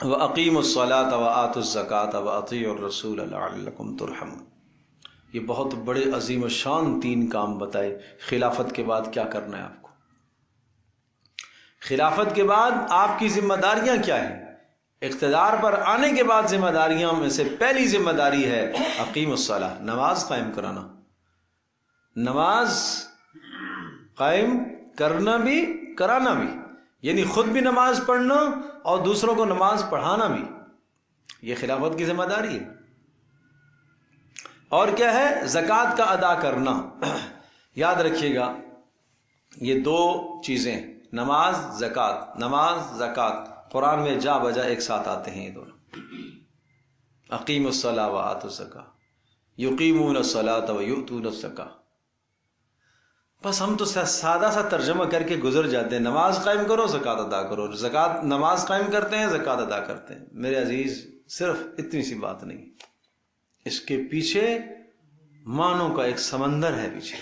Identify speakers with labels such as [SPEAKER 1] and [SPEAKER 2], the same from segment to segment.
[SPEAKER 1] وَأَقِيمُوا الصَّلَاةَ وَآتُوا الزَّكَاةَ وَأَطِیعُوا الرَّسُولَ لَعَلَّکُمْ تُرْحَمُونَ۔ یہ بہت بڑے عظیم الشان 3 کام بتائے۔ خلافت کے بعد کیا کرنا ہے آپ کو؟ خلافت کے بعد آپ کی ذمہ داریاں کیا ہیں؟ اقتدار پر آنے کے بعد ذمہ داریاں میں سے پہلی ذمہ داری ہے اقیم الصلاۃ، نماز قائم کرانا۔ نماز قائم کرنا بھی کرانا بھی، یعنی خود بھی نماز پڑھنا اور دوسروں کو نماز پڑھانا بھی، یہ خلافت کی ذمہ داری ہے۔ اور کیا ہے؟ زکوٰۃ کا ادا کرنا۔ یاد رکھیے گا یہ 2 چیزیں، نماز زکوٰۃ، نماز زکوٰۃ قرآن میں جا بجا ایک ساتھ آتے ہیں یہ دونوں۔ اقیم الصلاۃ وآتوا الزکاۃ، یقیمون الصلاۃ ویؤتون الزکاۃ۔ بس ہم تو سادہ سا ترجمہ کر کے گزر جاتے ہیں، نماز قائم کرو زکوٰۃ ادا کرو، زکوٰۃ نماز قائم کرتے ہیں زکوٰۃ ادا کرتے ہیں۔ میرے عزیز صرف اتنی سی بات نہیں، اس کے پیچھے معنوں کا ایک سمندر ہے پیچھے۔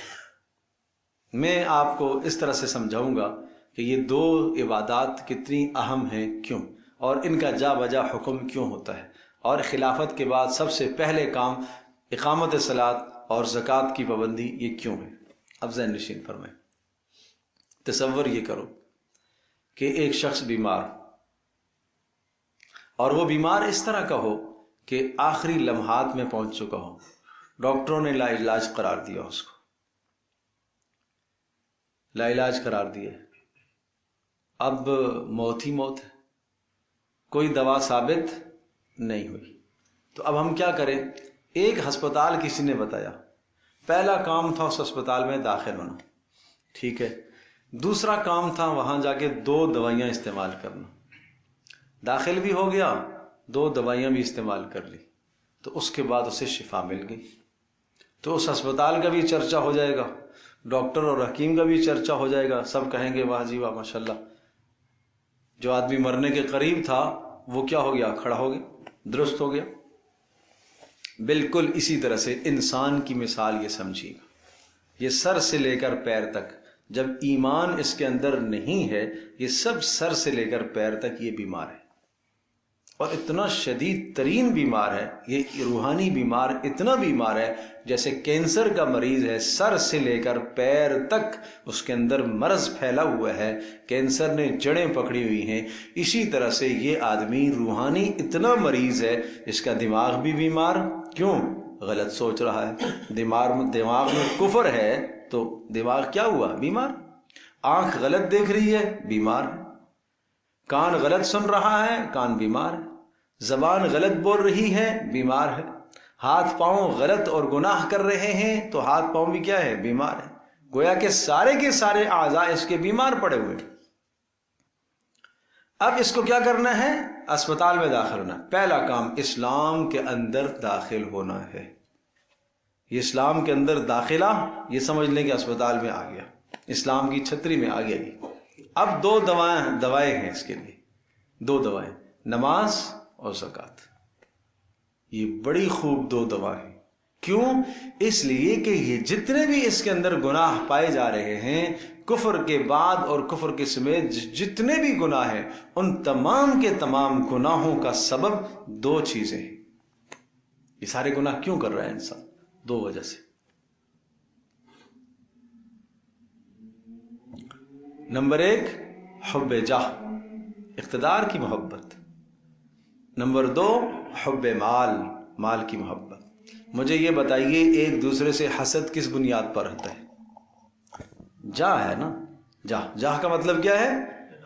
[SPEAKER 1] میں آپ کو اس طرح سے سمجھاؤں گا کہ یہ 2 عبادات کتنی اہم ہیں، کیوں، اور ان کا جا بجا حکم کیوں ہوتا ہے، اور خلافت کے بعد سب سے پہلے کام اقامت صلاۃ اور زکوٰۃ کی پابندی یہ کیوں ہے۔ اب ذہن نشین فرمائیں، تصور یہ کرو کہ ایک شخص بیمار، اور وہ بیمار اس طرح کا ہو کہ آخری لمحات میں پہنچ چکا ہو، ڈاکٹروں نے لا علاج قرار دیا، اس کو لا علاج قرار دیا، اب موت ہی موت ہے، کوئی دوا ثابت نہیں ہوئی۔ تو اب ہم کیا کریں؟ ایک ہسپتال کسی نے بتایا، پہلا کام تھا اس ہسپتال میں داخل ہونا، ٹھیک ہے، دوسرا کام تھا وہاں جا کے 2 دوائیاں استعمال کرنا، داخل بھی ہو گیا، 2 دوائیاں بھی استعمال کر لی، تو اس کے بعد اسے شفا مل گئی۔ تو اس ہسپتال کا بھی چرچا ہو جائے گا، ڈاکٹر اور حکیم کا بھی چرچا ہو جائے گا، سب کہیں گے واہ جی واہ ماشاءاللہ، جو آدمی مرنے کے قریب تھا وہ کیا ہو گیا؟ کھڑا ہو گیا، درست ہو گیا۔ بالکل اسی طرح سے انسان کی مثال یہ سمجھیے گا، یہ سر سے لے کر پیر تک، جب ایمان اس کے اندر نہیں ہے، یہ سب سر سے لے کر پیر تک یہ بیمار ہے، اور اتنا شدید ترین بیمار ہے یہ روحانی بیمار، اتنا بیمار ہے جیسے کینسر کا مریض ہے، سر سے لے کر پیر تک اس کے اندر مرض پھیلا ہوا ہے، کینسر نے جڑیں پکڑی ہوئی ہیں۔ اسی طرح سے یہ آدمی روحانی اتنا مریض ہے، اس کا دماغ بھی بیمار، کیوں؟ غلط سوچ رہا ہے، دماغ میں کفر ہے تو دماغ کیا ہوا؟ بیمار۔ آنکھ غلط دیکھ رہی ہے، بیمار ہے۔ کان غلط سن رہا ہے، کان بیمار ہے۔ زبان غلط بول رہی ہے، بیمار ہے۔ ہاتھ پاؤں غلط اور گناہ کر رہے ہیں تو ہاتھ پاؤں بھی کیا ہے؟ بیمار ہے۔ گویا کہ سارے کے سارے اعضاء اس کے بیمار پڑے ہوئے۔ اب اس کو کیا کرنا ہے؟ اسپتال میں داخل ہونا۔ پہلا کام اسلام کے اندر داخل ہونا ہے۔ یہ اسلام کے اندر داخلہ، یہ سمجھ لیں کہ اسپتال میں آ گیا، اسلام کی چھتری میں آ گیا۔ اب 2 دوائیں ہیں اس کے لیے، 2 دوائیں، نماز اور زکوٰۃ۔ یہ بڑی خوب 2 دوائیں۔ کیوں؟ اس لیے کہ یہ جتنے بھی اس کے اندر گناہ پائے جا رہے ہیں، کفر کے بعد اور کفر کے سمیت جتنے بھی گناہ ہیں، ان تمام کے تمام گناہوں کا سبب 2 چیزیں ہیں۔ یہ سارے گناہ کیوں کر رہا ہے انسان؟ 2 وجہ سے۔ نمبر 1 حب جاہ، اقتدار کی محبت۔ نمبر 2 حب مال کی محبت۔ مجھے یہ بتائیے ایک دوسرے سے حسد کس بنیاد پر رہتا ہے؟ جاہ ہے نا، جاہ کا مطلب کیا ہے؟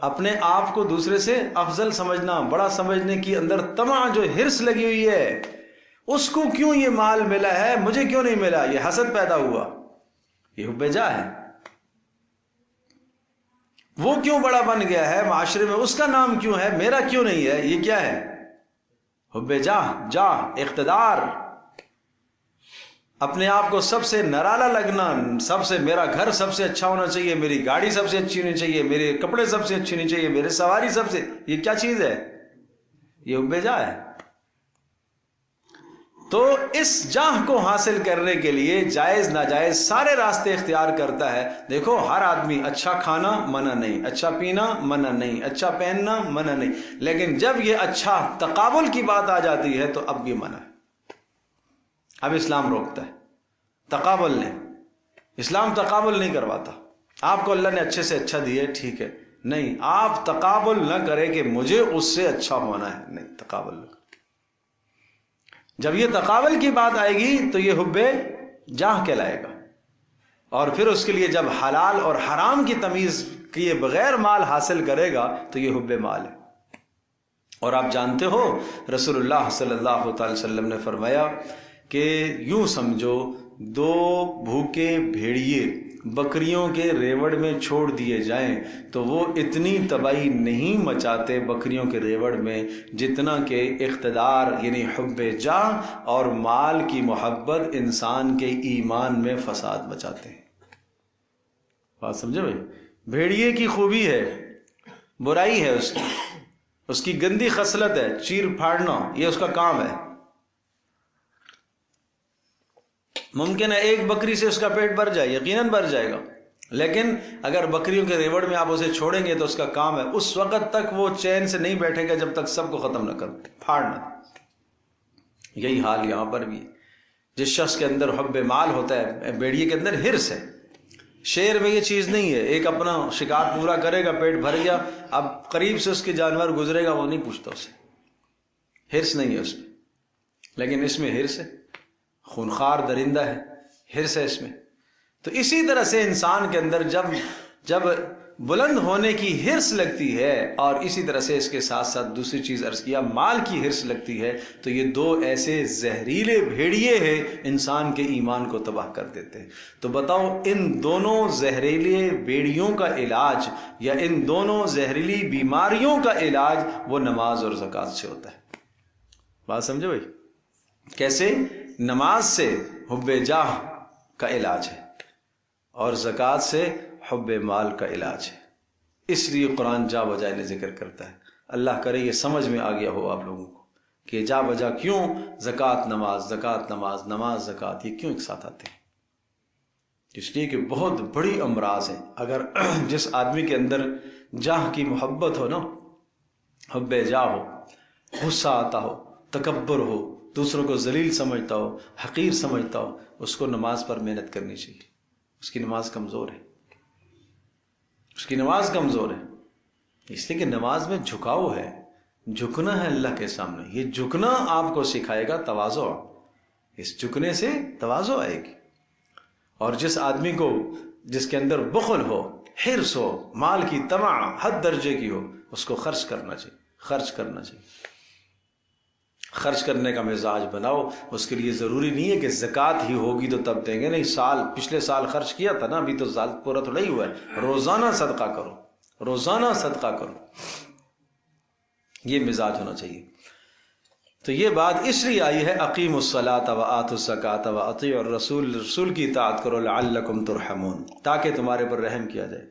[SPEAKER 1] اپنے آپ کو دوسرے سے افضل سمجھنا، بڑا سمجھنے کی اندر طمع، جو ہرس لگی ہوئی ہے، اس کو کیوں یہ مال ملا ہے، مجھے کیوں نہیں ملا، یہ حسد پیدا ہوا، یہ حب جاہ ہے۔ وہ کیوں بڑا بن گیا ہے معاشرے میں، اس کا نام کیوں ہے، میرا کیوں نہیں ہے، یہ کیا ہے؟ حب جاہ، اقتدار، اپنے آپ کو سب سے نرالا لگنا، سب سے، میرا گھر سب سے اچھا ہونا چاہیے، میری گاڑی سب سے اچھی ہونی چاہیے، میرے کپڑے سب سے اچھی ہونی چاہیے، میرے سواری سب سے، یہ کیا چیز ہے؟ یہ حب جاہ ہے۔ تو اس جاہ کو حاصل کرنے کے لیے جائز ناجائز سارے راستے اختیار کرتا ہے. دیکھو ہر آدمی اچھا کھانا منع نہیں، اچھا پینا منع نہیں، اچھا پہننا منع نہیں، لیکن جب یہ اچھا تقابل کی بات آ جاتی ہے تو اب یہ منع ہے. اب اسلام روکتا ہے تقابل نہیں. اسلام تقابل نہیں کرواتا. آپ کو اللہ نے اچھے سے اچھا دیے ٹھیک ہے، نہیں آپ تقابل نہ کرے کہ مجھے اس سے اچھا ہونا ہے، نہیں تقابل نہ. جب یہ تقابل کی بات آئے گی تو یہ حب جاہ کہلائے گا. اور پھر اس کے لیے جب حلال اور حرام کی تمیز کیے بغیر مال حاصل کرے گا تو یہ حب مال ہے. اور آپ جانتے ہو رسول اللہ صلی اللہ تعالی وسلم نے فرمایا کہ یوں سمجھو دو بھوکے بھیڑیے بکریوں کے ریوڑ میں چھوڑ دیے جائیں تو وہ اتنی تباہی نہیں مچاتے بکریوں کے ریوڑ میں جتنا کہ اقتدار یعنی حب جاہ اور مال کی محبت انسان کے ایمان میں فساد مچاتے ہیں. بات سمجھے بھائی؟ بھیڑیے کی خوبی ہے، برائی ہے اس کی گندی خصلت ہے چیر پھاڑنا، یہ اس کا کام ہے. ممکن ہے ایک بکری سے اس کا پیٹ بھر جائے، یقیناً بھر جائے گا، لیکن اگر بکریوں کے ریوڑ میں آپ اسے چھوڑیں گے تو اس کا کام ہے اس وقت تک وہ چین سے نہیں بیٹھے گا جب تک سب کو ختم نہ کر پھاڑنا. یہی حال یہاں پر بھی. جس شخص کے اندر حب مال ہوتا ہے، بھیڑیے کے اندر ہرس ہے. شیر میں یہ چیز نہیں ہے، ایک اپنا شکار پورا کرے گا پیٹ بھر گیا، اب قریب سے اس کے جانور گزرے گا وہ نہیں پوچھتا اسے، ہرس نہیں ہے اس میں. لیکن اس میں ہرس ہے، خونخوار درندہ ہے، ہرس ہے اس میں. تو اسی طرح سے انسان کے اندر جب بلند ہونے کی ہرس لگتی ہے اور اسی طرح سے اس کے ساتھ ساتھ دوسری چیز عرض کیا مال کی ہرس لگتی ہے تو یہ دو ایسے زہریلے بھیڑیے ہیں انسان کے ایمان کو تباہ کر دیتے ہیں. تو بتاؤ ان دونوں زہریلے بھیڑیوں کا علاج یا ان دونوں زہریلی بیماریوں کا علاج وہ نماز اور زکوٰۃ سے ہوتا ہے. بات سمجھے بھائی؟ کیسے؟ نماز سے حب جاہ کا علاج ہے اور زکوٰۃ سے حب مال کا علاج ہے. اس لیے قرآن جا بجا نے ذکر کرتا ہے. اللہ کرے یہ سمجھ میں آ گیا ہو آپ لوگوں کو کہ جا بجا کیوں زکوٰۃ نماز، زکوٰۃ نماز، نماز زکوٰۃ یہ کیوں ایک ساتھ آتے ہیں. اس لیے کہ بہت بڑی امراض ہیں. اگر جس آدمی کے اندر جاہ کی محبت ہو نا، حب جاہ ہو، غصہ آتا ہو، تکبر ہو، دوسروں کو ذلیل سمجھتا ہو، حقیر سمجھتا ہو، اس کو نماز پر محنت کرنی چاہیے. اس کی نماز کمزور ہے، اس کی نماز کمزور ہے. اس لیے کہ نماز میں جھکاؤ ہے، جھکنا ہے اللہ کے سامنے. یہ جھکنا آپ کو سکھائے گا تواضع. اس جھکنے سے تواضع آئے گی. اور جس آدمی کو جس کے اندر بخل ہو، حرص ہو، مال کی طمع حد درجے کی ہو، اس کو خرچ کرنا چاہیے، خرچ کرنا چاہیے. خرچ کرنے کا مزاج بناؤ. اس کے لیے ضروری نہیں ہے کہ زکوٰۃ ہی ہوگی تو تب دیں گے، نہیں پچھلے سال خرچ کیا تھا نا، ابھی تو سال پورا تو نہیں ہوا ہے، روزانہ صدقہ کرو، روزانہ صدقہ کرو. یہ مزاج ہونا چاہیے. تو یہ بات اس لیے آئی ہے اقیموا الصلاۃ وآتوا الزکاۃ واطیعوا الرسول، رسول کی اطاعت کرو لعلکم ترحمون، تاکہ تمہارے پر رحم کیا جائے.